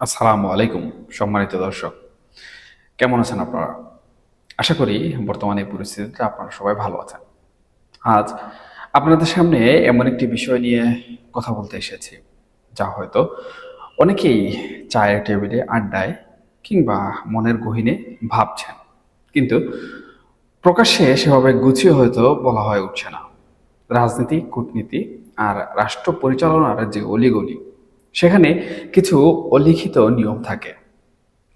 আসসালামু আলাইকুম। সম্মানিত দর্শক, কেমন আছেন আপনারা? আশা করি বর্তমানে এই পরিস্থিতিতে আপনারা সবাই ভালো আছেন। আজ আপনাদের সামনে এমন একটি বিষয় নিয়ে কথা বলতে এসেছি, যা হয়তো অনেকেই চায়ের টেবিলে আড্ডায় কিংবা মনের গহীনে ভাবছেন, কিন্তু প্রকাশ্যে সেভাবে গুছিয়ে হয়তো বলা হয়ে উঠছে না। রাজনীতি, কূটনীতি আর রাষ্ট্র পরিচালনার যে অলিগলি, সেখানে কিছু অলিখিত নিয়ম থাকে।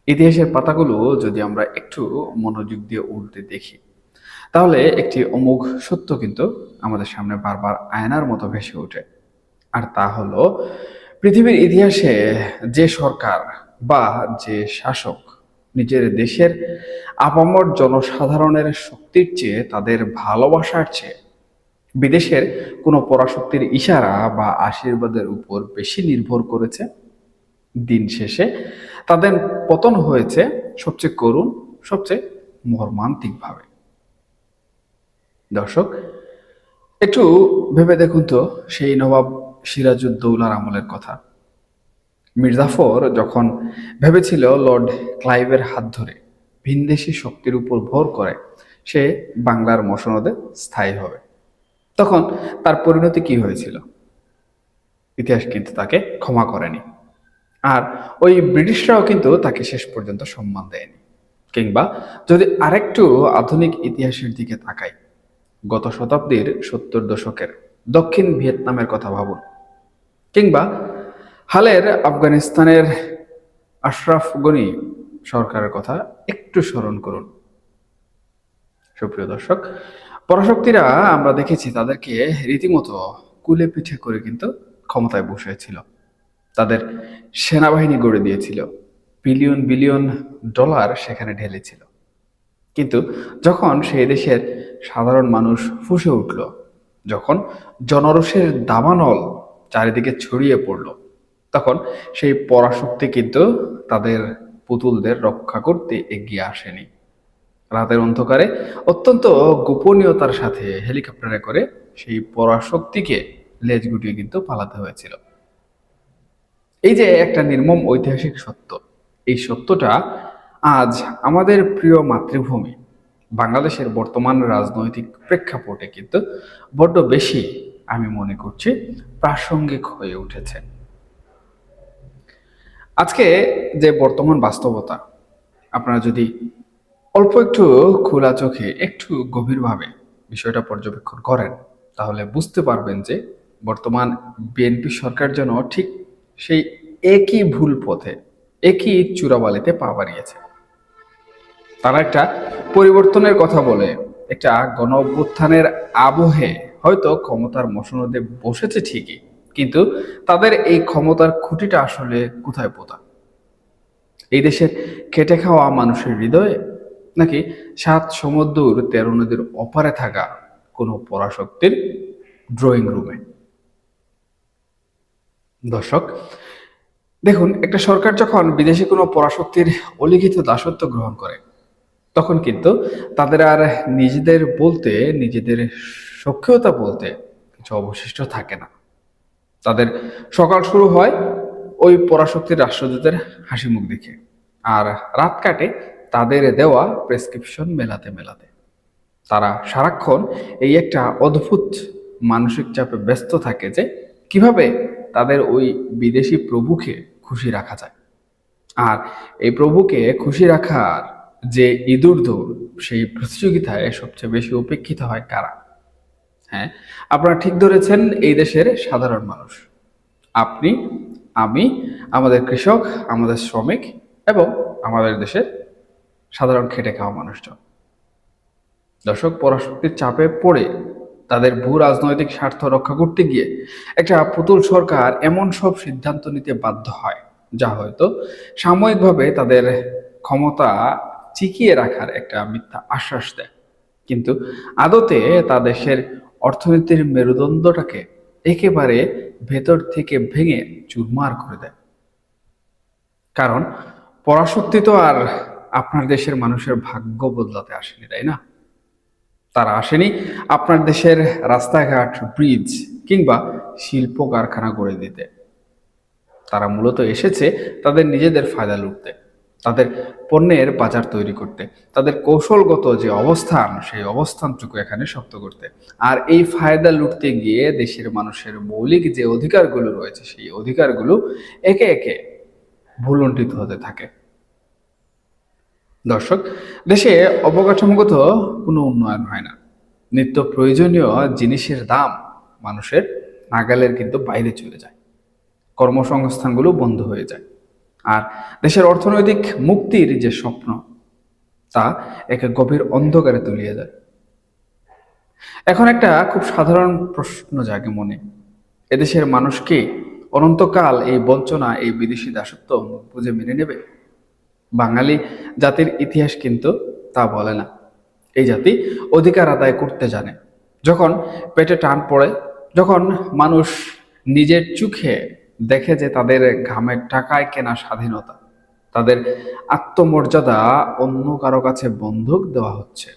ইতিহাসের পাতাগুলো যদি আমরা একটু মনোযোগ দিয়ে উল্টে দেখি, তাহলে একটি অমোঘ সত্য কিন্তু আমাদের সামনে বারবার আয়নার মতো ভেসে ওঠে। আর তা হলো, পৃথিবীর ইতিহাসে যে সরকার বা যে শাসক নিজের দেশের আপামর জনসাধারণের শক্তির চেয়ে, তাদের ভালোবাসার চেয়ে বিদেশের কোনো পরাশক্তির ইশারা বা আশীর্বাদের উপর বেশি নির্ভর করেছে, দিন শেষে তাদের পতন হয়েছে সবচেয়ে করুণ, সবচেয়ে মর্মান্তিকভাবে। দর্শক, একটু ভেবে দেখুন তো, সেই নবাব সিরাজউদ্দৌলার আমলের কথা। মির্জাফর যখন ভেবেছিল লর্ড ক্লাইভের হাত ধরে ভিনদেশি শক্তির উপর ভর করে সে বাংলার মসনদে স্থায়ী হবে, তখন তার পরিণতি কি হয়েছিল? ইতিহাস কিন্তু তাকে ক্ষমা করেনি। আর ওই ব্রিটিশরাও কিন্তু তাকে শেষ পর্যন্ত সম্মান দেয়নি। কিংবা যদি আরেকটু আধুনিক ইতিহাসের দিকে তাকাই, গত শতাব্দীর 70 দশকের দক্ষিণ ভিয়েতনামের কথা ভাবুন, কিংবা হালের আফগানিস্তানের আশরাফ গনি সরকারের কথা একটু স্মরণ করুন। সুপ্রিয় দর্শক, পরাশক্তিরা আমরা দেখেছি তাদেরকে রীতিমতো কুলে পিঠে করে কিন্তু ক্ষমতায় বসেছিল। তাদের সেনাবাহিনী গড়ে দিয়েছিল, বিলিয়ন বিলিয়ন ডলার সেখানে ঢেলেছিল। কিন্তু যখন সেই দেশের সাধারণ মানুষ ফুঁসে উঠল, যখন জনরোষের দাবানল চারিদিকে ছড়িয়ে পড়ল, তখন সেই পরাশক্তি কিন্তু তাদের পুতুলদের রক্ষা করতে এগিয়ে আসেনি। রাতের অন্ধকারে অত্যন্ত গোপনীয়তার সাথে হেলিকপ্টারে করে সেই পরাশক্তিকে লেজ গুটিয়ে কিন্তু পালাতে হয়েছিল। এই যে একটা নির্মম ঐতিহাসিক সত্য, এই সত্যটা আজ আমাদের প্রিয় মাতৃভূমি বাংলাদেশের বর্তমান রাজনৈতিক প্রেক্ষাপটে কিন্তু বড্ড বেশি, আমি মনে করছি, প্রাসঙ্গিক হয়ে উঠেছে। আজকে যে বর্তমান বাস্তবতা, আপনারা যদি অল্প একটু খোলা চোখে একটু গভীরভাবে বিষয়টা পর্যবেক্ষণ করেন, তাহলে বুঝতে পারবেন যে বর্তমান বিএনপি সরকার যেন ঠিক সেই একই ভুল পথে, একই চূড়াবালিতে পা বাড়িয়েছে। তারা একটা পরিবর্তনের কথা বলে, একটা গণ অভ্যুত্থানের আবহে হয়তো ক্ষমতার মসনদে বসেছে ঠিকই, কিন্তু তাদের এই ক্ষমতার খুঁটিটা আসলে কোথায় পোতা? এই দেশের খেটে খাওয়া মানুষের হৃদয়ে, নাকি 7 সমুদ্র 13 নদীর অপারে থাকা কোনো পরাশক্তির ড্রয়িং রুমে? দর্শক, দেখুন, একটা সরকার যখন বিদেশি কোনো পরাশক্তির অলিখিত দাসত্ব গ্রহণ করে, তখন কিন্তু তাদের আর নিজেদের বলতে, নিজেদের সক্রিয়তা বলতে কিছু অবশিষ্ট থাকে না। তাদের সকাল শুরু হয় ওই পরাশক্তির রাষ্ট্রদূতের হাসি মুখ দেখে, আর রাত কাটে তাদের দেওয়া প্রেসক্রিপশন মেলাতে মেলাতে। তারা সারাক্ষণ এই একটা অদ্ভুত মানসিক চাপে ব্যস্ত থাকে যে কিভাবে তাদের ওই বিদেশি প্রভুকে খুশি রাখা যায়। আর এই প্রভুকে খুশি রাখার যে ইঁদুর দৌড়, সেই প্রতিযোগিতায় সবচেয়ে বেশি উপেক্ষিত হয় কারা? হ্যাঁ, আপনারা ঠিক ধরেছেন, এই দেশের সাধারণ মানুষ। আপনি, আমি, আমাদের কৃষক, আমাদের শ্রমিক এবং আমাদের দেশের সাধারণ খেটে খাওয়া মানুষজন। দর্শক, পরাশক্তির চাপে পড়ে তাদের ভূ রাজনৈতিক স্বার্থ রক্ষা করতে গিয়ে একটা পুতুল সরকার এমন সব সিদ্ধান্ত নিতে বাধ্য হয়, যা হয়তো সাময়িকভাবে তাদের ক্ষমতা টিকিয়ে রাখার একটা মিথ্যা আশ্বাস দেয়, কিন্তু আদতে তা দেশের অর্থনীতির মেরুদণ্ডটাকে একেবারে ভেতর থেকে ভেঙে চুরমার করে দেয়। কারণ পরাশক্তি তো আর আপনার দেশের মানুষের ভাগ্য বদলাতে আসেনি, তাই না? তারা আসেনি আপনার দেশের রাস্তাঘাট, ব্রিজ কিংবা শিল্প কারখানা গড়ে দিতে। তারা মূলত এসেছে তাদের নিজেদের ফায়দা লুটতে, তাদের পণ্যের বাজার তৈরি করতে, তাদের কৌশলগত যে অবস্থান সেই অবস্থানটুকু এখানে শক্ত করতে। আর এই ফায়দা লুটতে গিয়ে দেশের মানুষের মৌলিক যে অধিকারগুলো রয়েছে সেই অধিকারগুলো একে একে ভুলুণ্ঠিত হতে থাকে। দর্শক, দেশে অবকাঠামোগত কোনো উন্নয়ন হয় না। নিত্য প্রয়োজনীয় জিনিসের দাম মানুষের নাগালের কিন্তু বাইরে চলে যায়। কর্মসংস্থানগুলো বন্ধ হয়ে যায়। আর দেশের অর্থনৈতিক মুক্তির যে স্বপ্ন তা একে গভীর অন্ধকারে তলিয়ে যায়। এখন একটা খুব সাধারণ প্রশ্ন জাগে মনে, এদেশের মানুষ কি অনন্তকাল এই বঞ্চনা, এই বিদেশি দাসত্ব বুঝে মেনে নেবে? বাঙালি জাতির ইতিহাস কিন্তু তা বলে না। এই জাতি অধিকার আদায় করতে জানে। যখন পেটে টান পড়ে, যখন মানুষ নিজের চোখে দেখে যে তাদের ঘামের টাকায় কেনা স্বাধীনতা, তাদের আত্মমর্যাদা অন্য কারো কাছে বন্ধক দেওয়া হচ্ছে,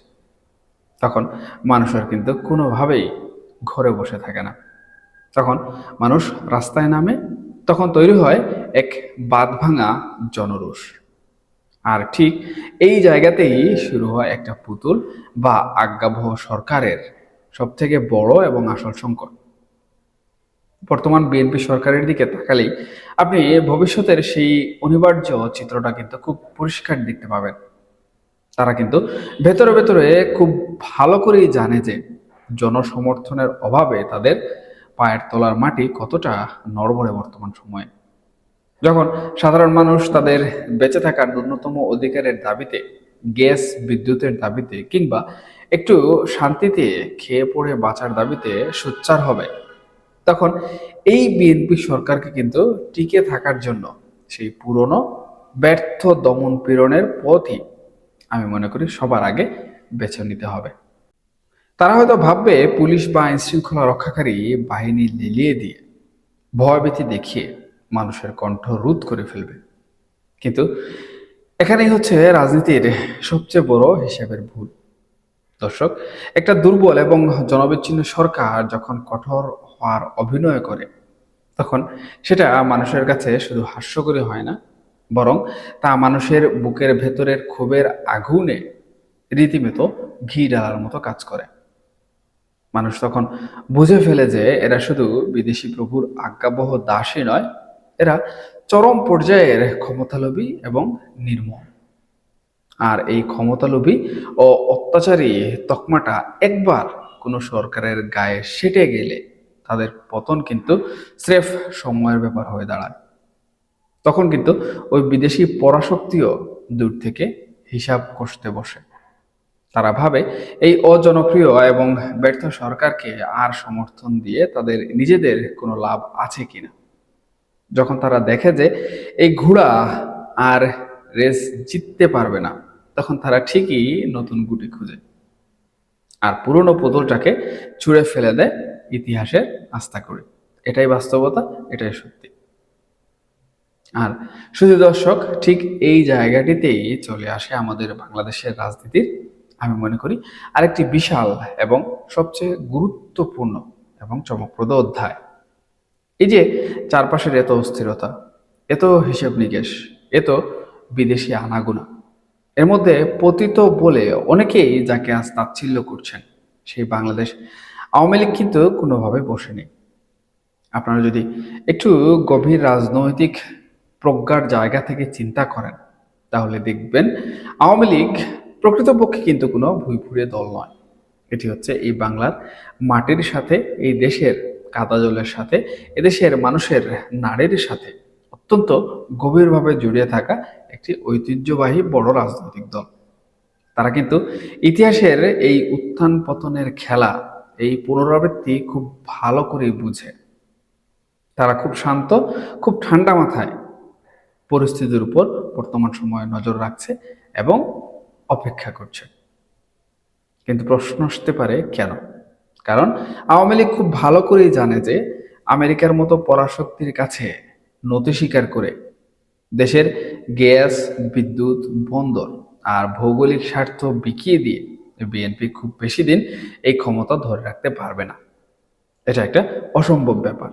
তখন মানুষের কিন্তু কোনোভাবেই ঘরে বসে থাকে না। তখন মানুষ রাস্তায় নামে, তখন তৈরি হয় এক বাঁধভাঙা জনরোষ। আর ঠিক এই জায়গাতেই শুরু হয় একটা পুতুল বা আজ্ঞাবহ সরকারের সব থেকে বড় এবং আসল সংকট। বর্তমান বিএনপি সরকারের দিকে তাকালেই আপনি ভবিষ্যতের সেই অনিবার্য চিত্রটা কিন্তু খুব পরিষ্কার দেখতে পাবেন। তারা কিন্তু ভেতরে ভেতরে খুব ভালো করেই জানে যে জনসমর্থনের অভাবে তাদের পায়ের তলার মাটি কতটা নড়বড়ে বর্তমান সময়ে। যখন সাধারণ মানুষ তাদের বেঁচে থাকার ন্যূনতম অধিকারের দাবিতে, গ্যাস বিদ্যুতের দাবিতে, কিংবা একটু শান্তিতে খেয়ে পড়ে বাঁচার দাবিতে সোচ্চার হবে, তখন এই বিএনপি সরকারকে কিন্তু টিকে থাকার জন্য সেই পুরনো ব্যর্থ দমন পীড়নের পথই আমি মনে করি সবার আগে বেছে নিতে হবে। তারা হয়তো ভাববে পুলিশ বা আইন শৃঙ্খলা রক্ষাকারী বাহিনী লেলিয়ে দিয়ে, ভয়ভীতি দেখিয়ে মানুষের কণ্ঠ রোধ করে ফেলবে। কিন্তু এখানেই হচ্ছে রাজনীতির সবচেয়ে বড় হিসেবের ভুল। দর্শক, একটা দুর্বল এবং জনবিচ্ছিন্ন সরকার যখন কঠোর হওয়ার অভিনয় করে, তখন সেটা মানুষের কাছে শুধু হাস্যকরই হয় না, বরং তা মানুষের বুকের ভেতরের ক্ষোভের আগুনে রীতিমতো ঘি ঢালার মতো কাজ করে। মানুষ তখন বুঝে ফেলে যে এরা শুধু বিদেশি প্রভুর আজ্ঞাবহ দাসই নয়, এরা চরম পর্যায়ের ক্ষমতালোভী এবং নির্মম। আর এই ক্ষমতালোভী ও অত্যাচারী তকমাটা একবার কোনো সরকারের গায়ে সেটে গেলে তাদের পতন কিন্তু স্রেফ সময়ের ব্যাপার হয়ে দাঁড়ায়। তখন কিন্তু ওই বিদেশি পরাশক্তিও দূর থেকে হিসাব কষতে বসে। তারা ভাবে এই অজনপ্রিয় এবং ব্যর্থ সরকারকে আর সমর্থন দিয়ে তাদের নিজেদের কোনো লাভ আছে কিনা। যখন তারা দেখে যে এই ঘোড়া আর রেস জিততে পারবে না, তখন তারা ঠিকই নতুন গুটি খুঁজে আর পুরনো পুতুলটাকে ছুঁড়ে ফেলে দেয় ইতিহাসের আস্থা করে। এটাই বাস্তবতা, এটাই সত্যি। আর শুধু দর্শক, ঠিক এই জায়গাটিতেই চলে আসে আমাদের বাংলাদেশের রাজনীতির, আমি মনে করি, আরেকটি বিশাল এবং সবচেয়ে গুরুত্বপূর্ণ এবং চমকপ্রদ অধ্যায়। এই যে চারপাশের এত অস্থিরতা, এত হিসেব নিকেশ, এত বিদেশি আনাগোনা, এর মধ্যে পতিত বলে অনেকেই যাকে আজ তাচ্ছিল্য করছেন, সেই বাংলাদেশ আওয়ামী লীগ কিন্তু কোনোভাবে বসেনি। আপনারা যদি একটু গভীর রাজনৈতিক প্রজ্ঞার জায়গা থেকে চিন্তা করেন, তাহলে দেখবেন আওয়ামী লীগ প্রকৃতপক্ষে কিন্তু কোনো ভুঁইফুড়ে দল নয়। এটি হচ্ছে এই বাংলার মাটির সাথে, এই দেশের কাদা জলের সাথে, এদেশের মানুষের নাড়ির সাথে অত্যন্ত গভীরভাবে জড়িয়ে থাকা একটি ঐতিহ্যবাহী বড় রাজনৈতিক দল। তারা কিন্তু ইতিহাসের এই উত্থান পতনের খেলা, এই পুনরাবৃত্তি খুব ভালো করেই বুঝে। তারা খুব শান্ত, খুব ঠান্ডা মাথায় পরিস্থিতির উপর বর্তমান সময়ে নজর রাখছে এবং অপেক্ষা করছে। কিন্তু প্রশ্ন আসতে পারে কেন? কারণ আওয়ামী লীগ খুব ভালো করেই জানে যে আমেরিকার মতো পরাশক্তির কাছে নতি স্বীকার করে দেশের গ্যাস, বিদ্যুৎ, বন্দর আর ভৌগোলিক স্বার্থ বিকিয়ে দিয়ে বিএনপি খুব বেশি দিন এই ক্ষমতা ধরে রাখতে পারবে না। এটা একটা অসম্ভব ব্যাপার।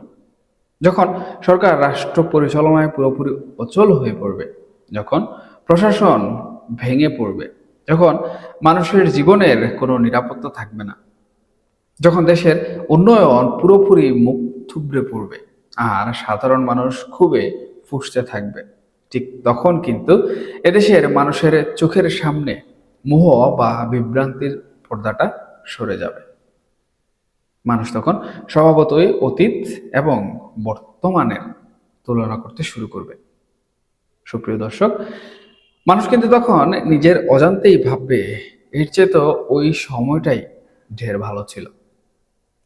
যখন সরকার রাষ্ট্র পরিচালনায় পুরোপুরি অচল হয়ে পড়বে, যখন প্রশাসন ভেঙে পড়বে, যখন মানুষের জীবনের কোনো নিরাপত্তা থাকবে না, যখন দেশের উন্নয়ন পুরোপুরি মুখ থুবড়ে পড়বে আর সাধারণ মানুষ খুবই ফুঁসতে থাকবে, ঠিক তখন কিন্তু এদেশের মানুষের চোখের সামনে মোহ বা বিভ্রান্তির পর্দাটা সরে যাবে। মানুষ তখন স্বভাবতই অতীত এবং বর্তমানের তুলনা করতে শুরু করবে। সুপ্রিয় দর্শক, মানুষ কিন্তু তখন নিজের অজান্তেই ভাববে, এর চেয়ে তো ওই সময়টাই ঢের ভালো ছিল,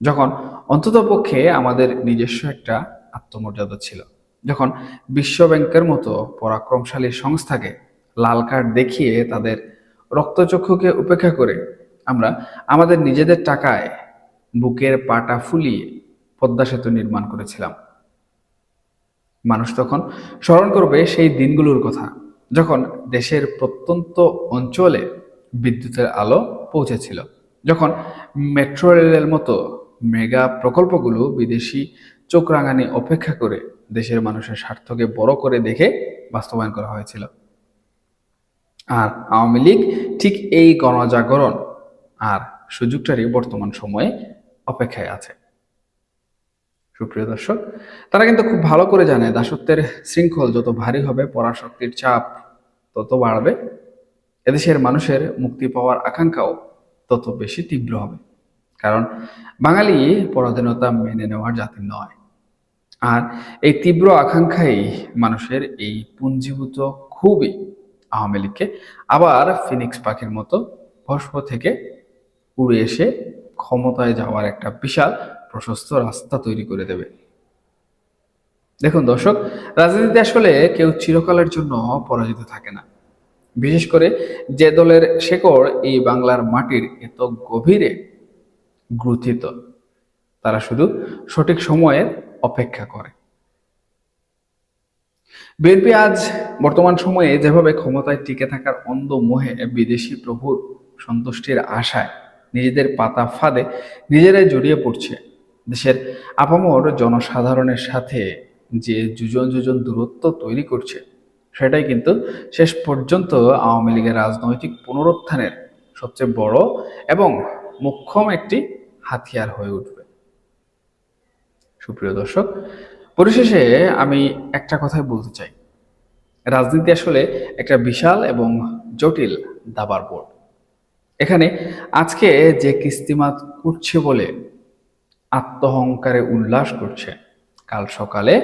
যখন অন্ততপক্ষে আমাদের নিজস্ব একটা আত্মমর্যাদা ছিল, যখন বিশ্ব ব্যাংকের মতো পরাক্রমশালী সংস্থাকে লাল কার্ড দেখিয়ে তাদের রক্তচক্ষুকে উপেক্ষা করে আমরা আমাদের নিজেদের টাকায় বুকের পাটা ফুলিয়ে পদ্মা সেতু নির্মাণ করেছিলাম। মানুষ তখন স্মরণ করবে সেই দিনগুলোর কথা, যখন দেশের প্রত্যন্ত অঞ্চলে বিদ্যুতের আলো পৌঁছেছিল, যখন মেট্রো রেলের মতো মেগা প্রকল্পগুলো বিদেশি চোখ রাঙানি অপেক্ষা করে দেশের মানুষের স্বার্থকে বড় করে দেখে বাস্তবায়ন করা হয়েছিল। আর আওয়ামী লীগ ঠিক এই গণজাগরণ আর সুযোগটারই বর্তমান সময়ে অপেক্ষায় আছে। সুপ্রিয় দর্শক, তারা কিন্তু খুব ভালো করে জানে দাসত্বের শৃঙ্খল যত ভারী হবে, পরাশক্তির চাপ তত বাড়বে, এদেশের মানুষের মুক্তি পাওয়ার আকাঙ্ক্ষাও তত বেশি তীব্র হবে। কারণ বাঙালি পরাধীনতা মেনে নেওয়ার জাতি নয়। আর এই তীব্র আকাঙ্ক্ষাই মানুষের এই পুঞ্জীভূত খুবই আওয়ামী লীগকে আবার ফিনিক্স পাখির মতো ভস্ম থেকে উড়ে এসে ক্ষমতায় যাওয়ার একটা বিশাল প্রশস্ত রাস্তা তৈরি করে দেবে। দেখুন দর্শক, রাজনীতিতে আসলে কেউ চিরকালের জন্য পরাজিত থাকে না। বিশেষ করে যে দলের শেকড় এই বাংলার মাটির এত গভীরে গ্রথিত, তারা শুধু সঠিক সময়ের অপেক্ষা করে। বিএনপি আজ বর্তমান সময়ে যেভাবে ক্ষমতায় টিকে থাকার অন্ধ মোহে বিদেশি প্রভুর সন্তুষ্টির আশায় নিজেদের পাতা ফাঁদে নিজেরাই জড়িয়ে পড়ছে, দেশের আপামর জনসাধারণের সাথে যে যুজন যুজন দূরত্ব তৈরি করছে, সেটাই কিন্তু শেষ পর্যন্ত আওয়ামী লীগের রাজনৈতিক পুনরুত্থানের সবচেয়ে বড় এবং মোক্ষম একটি হাতিয়ার হয়ে উঠবে। সুপ্রিয় দর্শক, পরিশেষে আমি একটা কথাই বলতে চাই, রাজনীতি আসলে একটা বিশাল এবং জটিল দাবার বোর্ড। এখানে আজকে যে কিস্তিমাত করছে বলে আত্মহংকারে উল্লাস করছে, কাল সকালে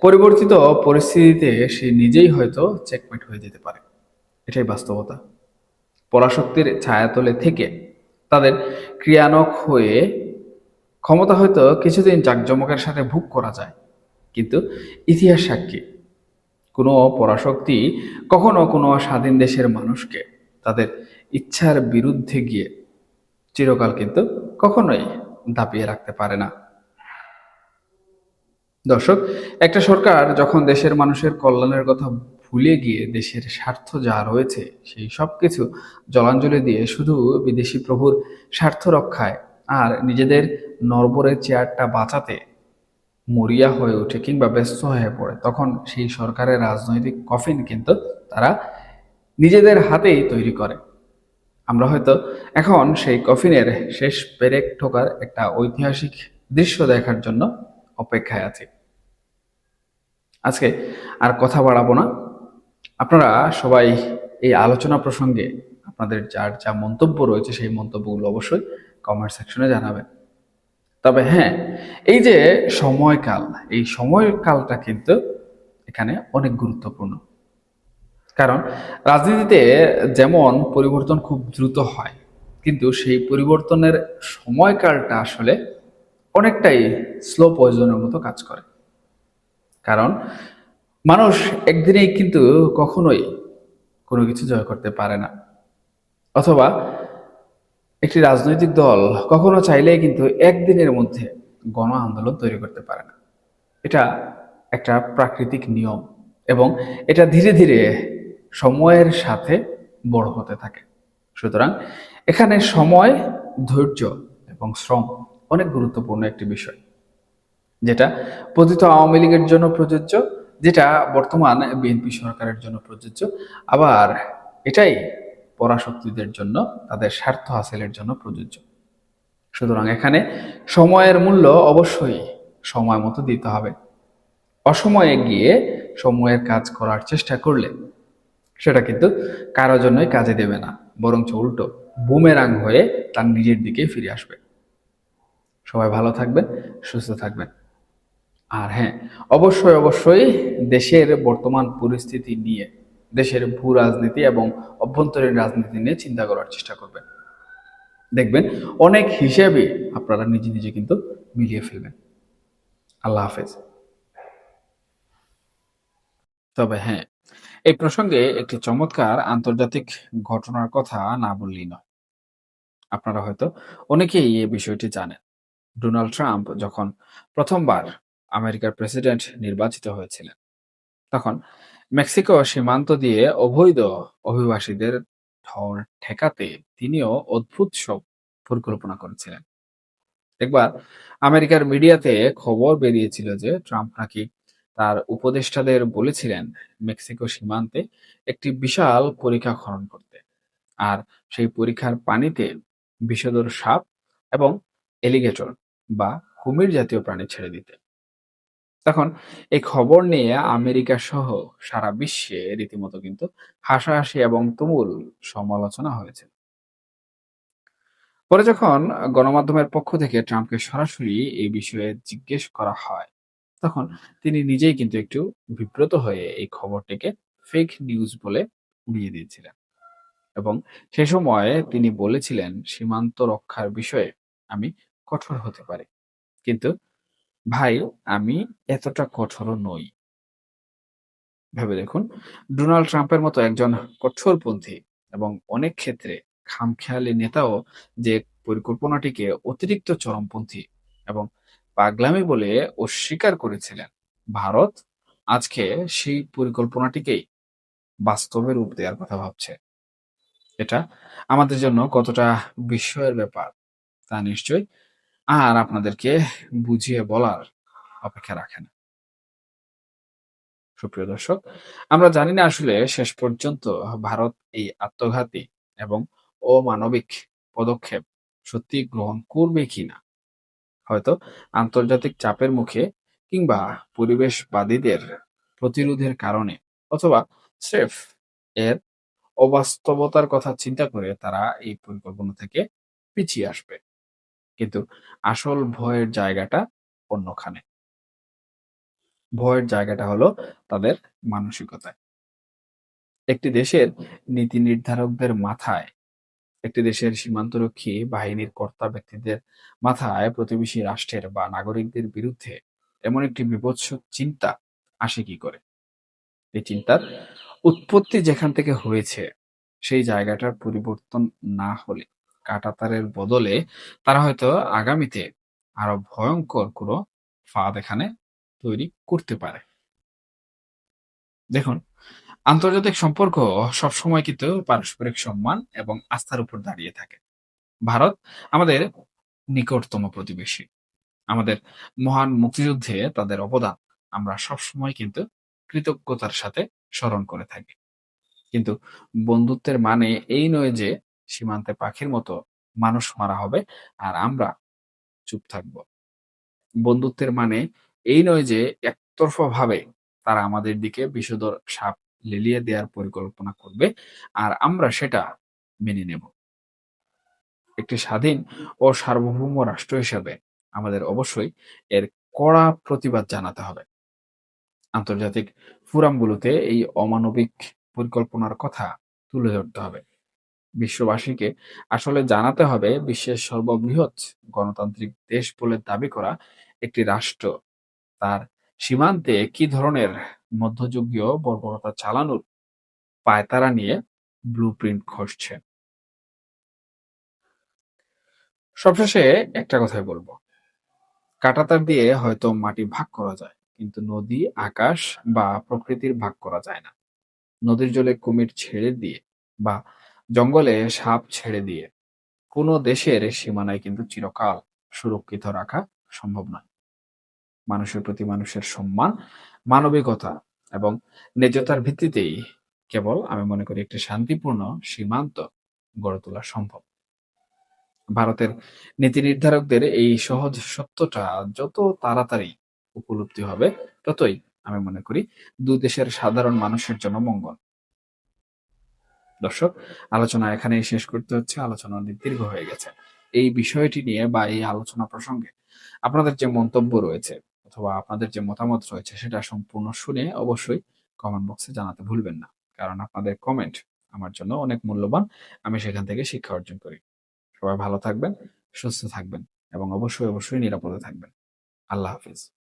পরিবর্তিত পরিস্থিতিতে সে নিজেই হয়তো চেকমেট হয়ে যেতে পারে। এটাই বাস্তবতা। পরাশক্তির ছায়াতলে থেকে তাদের ক্রিয়ানক হয়ে ক্ষমতা হয়তো কিছুদিন জাঁকজমকের সাথে ভোগ করা যায়, কিন্তু ইতিহাস সাক্ষী কোনো পরাশক্তি কখনো কোনো স্বাধীন দেশের মানুষকে তাদের ইচ্ছার বিরুদ্ধে গিয়ে চিরকাল কিন্তু কখনোই দাপিয়ে রাখতে পারে না। দর্শক, একটা সরকার যখন দেশের মানুষের কল্যাণের কথা ভুলে গিয়ে দেশের স্বার্থ যা রয়েছে সেই সব কিছু জলাঞ্জলি দিয়ে শুধু বিদেশি প্রভুর স্বার্থ রক্ষায় আর নিজেদের নড়বড়ে চেয়ারটা বাঁচাতে মরিয়া হয়ে ওঠে কিংবা ব্যস্ত হয়ে পড়ে, তখন সেই সরকারের রাজনৈতিক কফিন কিন্তু তারা নিজেদের হাতেই তৈরি করে। আমরা হয়তো এখন সেই কফিনের শেষ পেরেক ঠোকার একটা ঐতিহাসিক দৃশ্য দেখার জন্য অপেক্ষায় আছি। আজকে আর কথা বাড়াবো না। আপনারা সবাই এই আলোচনা প্রসঙ্গে আপনাদের যার যা মন্তব্য রয়েছে সেই মন্তব্যগুলো অবশ্যই কমেন্ট সেকশনে জানাবেন। তবে হ্যাঁ, এই যে সময়কাল, এই সময়কালটা কিন্তু এখানে অনেক গুরুত্বপূর্ণ। কারণ রাজনীতিতে যেমন পরিবর্তন খুব দ্রুত হয়, কিন্তু সেই পরিবর্তনের সময়কালটা আসলে অনেকটাই স্লো পয়জনের মতো কাজ করে। কারণ মানুষ একদিনেই কিন্তু কখনোই কোনো কিছু জয় করতে পারে না, অথবা একটি রাজনৈতিক দল কখনো চাইলেই কিন্তু একদিনের মধ্যে গণ আন্দোলন তৈরি করতে পারে না। এটা একটা প্রাকৃতিক নিয়ম এবং এটা ধীরে ধীরে সময়ের সাথে বড় হতে থাকে। সুতরাং এখানে সময়, ধৈর্য এবং শ্রম অনেক গুরুত্বপূর্ণ একটি বিষয়। যেটা পতিত আওয়ামী লীগের জন্য প্রযোজ্য, যেটা বর্তমান বিএনপি সরকারের জন্য প্রযোজ্য, আবার এটাই পরাশক্তিদের জন্য, তাদের স্বার্থ হাসিলের জন্য প্রযোজ্য। সুতরাং এখানে সময়ের মূল্য অবশ্যই সময় মতো দিতে হবে। অসময়ে গিয়ে সময়ের কাজ করার চেষ্টা করলে সেটা কিন্তু কারো জন্যই কাজে দেবে না, বরঞ্চ উল্টো বুমেরাং হয়ে তার নিজের দিকেই ফিরে আসবে। সবাই ভালো থাকবেন, সুস্থ থাকবেন। আর হ্যাঁ, অবশ্যই অবশ্যই দেশের বর্তমান পরিস্থিতি নিয়ে, দেশের ভূ রাজনীতি এবং অভ্যন্তরীণ রাজনীতি নিয়ে চিন্তা করার চেষ্টা করবেন। দেখবেন অনেক হিসেবে আপনারা নিজে নিজে কিন্তু মিলিয়ে ফেলবেন। আল্লাহ হাফেজ। তবে হ্যাঁ, এই প্রসঙ্গে একটি চমৎকার আন্তর্জাতিক ঘটনার কথা না বললেই নয়। আপনারা হয়তো অনেকেই এই বিষয়টি জানেন। ডোনাল্ড ট্রাম্প যখন প্রথমবার আমেরিকার প্রেসিডেন্ট নির্বাচিত হয়েছিলেন, তখন মেক্সিকো সীমান্ত দিয়ে অবৈধ অভিবাসীদের ঢল ঠেকাতে তিনিও অদ্ভুত সব পরিকল্পনা করেছিলেন। একবার আমেরিকার মিডিয়াতে খবর বেরিয়েছিল যে ট্রাম্প নাকি তার উপদেষ্টাদের বলেছিলেন মেক্সিকো সীমান্তে একটি বিশাল পরীক্ষা খনন করতে, আর সেই পরীক্ষার পানিতে বিষধর সাপ এবং এলিগেটর বা কুমির জাতীয় প্রাণী ছেড়ে দিতে। তখন এই খবর নিয়ে আমেরিকা সহ সারা বিশ্বে রীতিমতো কিন্তু হাসাহাসি এবং তুমুল সমালোচনা হয়েছে। পরে যখন গণমাধ্যমের পক্ষ থেকে ট্রাম্পকে সরাসরি এই বিষয়ে জিজ্ঞেস করা হয়, তখন তিনি নিজেই কিন্তু একটু বিব্রত হয়ে এই খবরটিকে ফেক নিউজ বলে উড়িয়ে দিয়েছিলেন। এবং সে সময় তিনি বলেছিলেন, সীমান্ত রক্ষার বিষয়ে আমি কঠোর হতে পারি, কিন্তু ভাই, আমি এতটা কঠোরও নই। ভেবে দেখুন, ডোনাল্ড ট্রাম্পের মতো একজন কঠোরপন্থী এবং অনেক ক্ষেত্রে খামখেয়ালি নেতাও যে পরিকল্পনাটিকে অতিরিক্ত চরমপন্থী এবং পাগলামি বলে অস্বীকার করেছিলেন, ভারত আজকে সেই পরিকল্পনাটিকেই বাস্তবে রূপ দেওয়ার কথা ভাবছে। এটা আমাদের জন্য কতটা বিস্ময়ের ব্যাপার তা নিশ্চয়ই আর আপনাদেরকে বুঝিয়ে বলার অপেক্ষা রাখে না। সুপ্রিয় দর্শক, আমরা জানি না আসলে শেষ পর্যন্ত ভারত এই আত্মঘাতী এবং অমানবিক পদক্ষেপ সত্যি গ্রহণ করবে কিনা। হয়তো আন্তর্জাতিক চাপের মুখে, কিংবা পরিবেশবাদীদের প্রতিরোধের কারণে, অথবা স্রেফ এর অবাস্তবতার কথা চিন্তা করে তারা এই পরিকল্পনা থেকে পিছিয়ে আসবে। কিন্তু আসল ভয়ের জায়গাটা অন্যখানে। ভয়ের জায়গাটা হলো তাদের মানসিকতায়। একটি দেশের নীতি নির্ধারকদের মাথায়, একটি দেশের সীমান্তরক্ষী বাহিনীর কর্তা ব্যক্তিদের মাথায় প্রতিবেশী রাষ্ট্রের বা নাগরিকদের বিরুদ্ধে এমন একটি বীভৎস চিন্তা আসে কি করে? এই চিন্তার উৎপত্তি যেখান থেকে হয়েছে, সেই জায়গাটার পরিবর্তন না হলে কাঁটাতারের বদলে তারা হয়তো আগামীতে আরো ভয়ঙ্কর কোনো ফাঁদ এখানে তৈরি করতে পারে। দেখুন, আন্তর্জাতিক সম্পর্ক সবসময় কিন্তু পারস্পরিক সম্মান এবং আস্থার উপর দাঁড়িয়ে থাকে। ভারত আমাদের নিকটতম প্রতিবেশী। আমাদের মহান মুক্তিযুদ্ধে তাদের অবদান আমরা সবসময় কিন্তু কৃতজ্ঞতার সাথে স্মরণ করে থাকি। কিন্তু বন্ধুত্বের মানে এই নয় যে সীমান্তে পাখির মতো মানুষ মারা হবে আর আমরা চুপ থাকব। বন্ধুত্বের মানে এই নয় যে একতরফা ভাবে তারা আমাদের দিকে বিষধর সাপ লেলিয়ে দেওয়ার পরিকল্পনা করবে আর আমরা সেটা মেনে নেব। একটি স্বাধীন ও সার্বভৌম রাষ্ট্র হিসেবে আমাদের অবশ্যই এর কড়া প্রতিবাদ জানাতে হবে। আন্তর্জাতিক ফোরামগুলোতে এই অমানবিক পরিকল্পনার কথা তুলে ধরতে হবে। বিশ্ববাসীকে আসলে জানাতে হবে, বিশ্বের সর্ববৃহৎ গণতান্ত্রিক দেশ বলে দাবি করা একটি রাষ্ট্র তার সীমান্তে কি ধরনের মধ্যযুগীয় বর্বরতা চালানোর পায়তারা নিয়ে ব্লুপ্রিন্ট ঘষছে। সবশেষে একটা কথাই বলবো, কাঁটাতার দিয়ে হয়তো মাটি ভাগ করা যায়, কিন্তু নদী, আকাশ বা প্রকৃতির ভাগ করা যায় না। নদীর জলে কুমির ছেড়ে দিয়ে বা জঙ্গলে সাপ ছেড়ে দিয়ে কোনো দেশের সীমানায় কিন্তু চিরকাল সুরক্ষিত রাখা সম্ভব নয়। মানুষের প্রতি মানুষের সম্মান, মানবিকতা এবং ন্যায্যতার ভিত্তিতেই কেবল আমি মনে করি একটি শান্তিপূর্ণ সীমান্ত গড়ে তোলা সম্ভব। ভারতের নীতি নির্ধারকদের এই সহজ সত্যটা যত তাড়াতাড়ি উপলব্ধি হবে, ততই আমি মনে করি দুই দেশের সাধারণ মানুষের জন্য মঙ্গল। দর্শক, আলোচনা এখানেই শেষ করতে হচ্ছে। আলোচনা অনেক দীর্ঘ হয়ে গেছে। এই বিষয়টি নিয়ে বা এই আলোচনা প্রসঙ্গে আপনাদের যে মন্তব্য রয়েছে অথবা আপনাদের যে মতামত রয়েছে সেটা সম্পূর্ণ শুনে অবশ্যই কমেন্ট বক্সে জানাতে ভুলবেন না। কারণ আপনাদের কমেন্ট আমার জন্য অনেক মূল্যবান। আমি সেখান থেকে শিক্ষা অর্জন করি। সবাই ভালো থাকবেন, সুস্থ থাকবেন এবং অবশ্যই নিরাপদে থাকবেন। আল্লাহ হাফিজ।